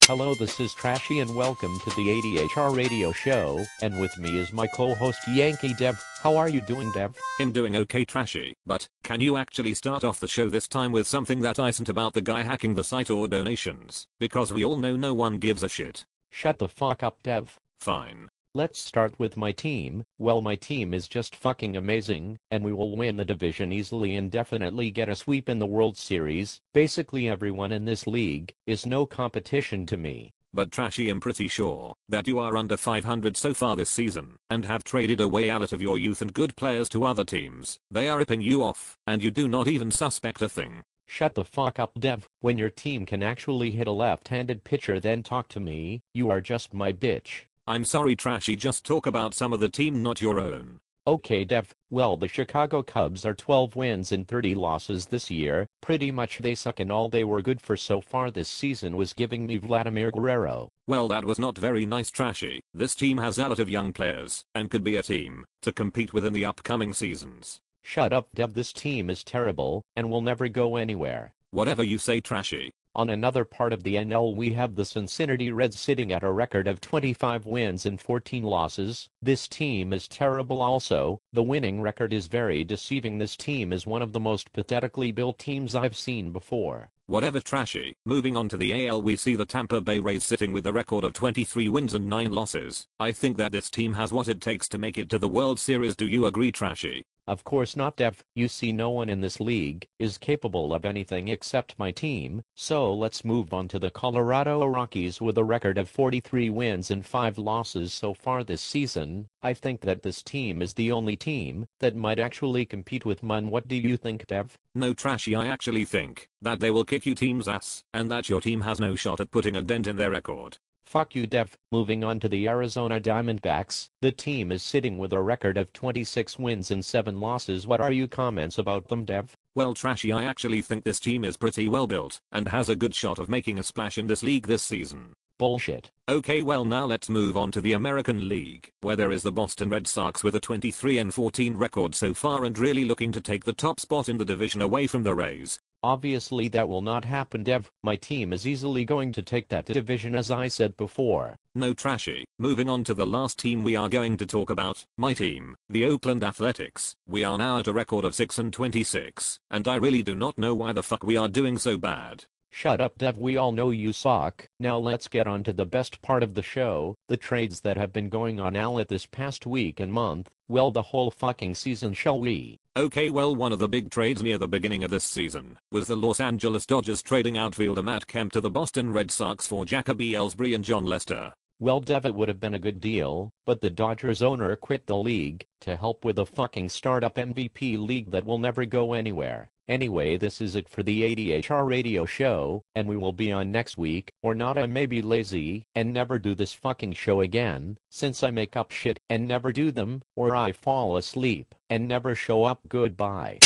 Hello, this is Trashy and welcome to the ATHR radio show, and with me is my co-host Yankee Dev. How are you doing, Dev? I'm doing okay, Trashy, but can you actually start off the show this time with something that isn't about the guy hacking the site or donations, because we all know no one gives a shit. Shut the fuck up, Dev. Fine. Let's start with my team. Well, my team is just fucking amazing, and we will win the division easily and definitely get a sweep in the World Series. Basically everyone in this league is no competition to me. But Trashy, I'm pretty sure that you are under 500 so far this season, and have traded away a lot of your youth and good players to other teams. They are ripping you off, and you do not even suspect a thing. Shut the fuck up, Dev. When your team can actually hit a left-handed pitcher then talk to me, you are just my bitch. I'm sorry, Trashy, just talk about some of the team, not your own. Okay, Dev. Well, the Chicago Cubs are 12 wins and 30 losses this year. Pretty much they suck, and all they were good for so far this season was giving me Vladimir Guerrero. Well, that was not very nice, Trashy. This team has a lot of young players, and could be a team to compete with in the upcoming seasons. Shut up, Dev. This team is terrible, and will never go anywhere. Whatever you say, Trashy. On another part of the NL, we have the Cincinnati Reds sitting at a record of 25 wins and 14 losses. This team is terrible also. The winning record is very deceiving. This team is one of the most pathetically built teams I've seen before. Whatever, Trashy. Moving on to the AL, we see the Tampa Bay Rays sitting with a record of 23 wins and 9 losses. I think that this team has what it takes to make it to the World Series. Do you agree, Trashy? Of course not, Dev. You see, no one in this league is capable of anything except my team. So let's move on to the Colorado Rockies with a record of 43 wins and 5 losses so far this season. I think that this team is the only team that might actually compete with mine. What do you think, Dev? No, Trashy, I actually think that they will kick you team's ass, and that your team has no shot at putting a dent in their record. Fuck you, Dev. Moving on to the Arizona Diamondbacks, the team is sitting with a record of 26 wins and 7 losses. What are your comments about them, Dev? Well, Trashy, I actually think this team is pretty well built, and has a good shot of making a splash in this league this season. Bullshit. Okay, well, now let's move on to the American League, where there is the Boston Red Sox with a 23-14 record so far and really looking to take the top spot in the division away from the Rays. Obviously that will not happen, Dev. My team is easily going to take that division, as I said before. No, Trashy. Moving on to the last team we are going to talk about, my team, the Oakland Athletics. We are now at a record of 6-26, and I really do not know why the fuck we are doing so bad. Shut up, Dev. We all know you suck. Now let's get on to the best part of the show, the trades that have been going on out this past week and month. Well, the whole fucking season, shall we? Okay, well, one of the big trades near the beginning of this season was the Los Angeles Dodgers trading outfielder Matt Kemp to the Boston Red Sox for Jacoby Ellsbury and John Lester. Well, Dev, it would have been a good deal, but the Dodgers owner quit the league to help with a fucking startup MVP league that will never go anywhere. Anyway, this is it for the ATHR radio show, and we will be on next week, or not. I may be lazy and never do this fucking show again, since I make up shit and never do them, or I fall asleep and never show up. Goodbye.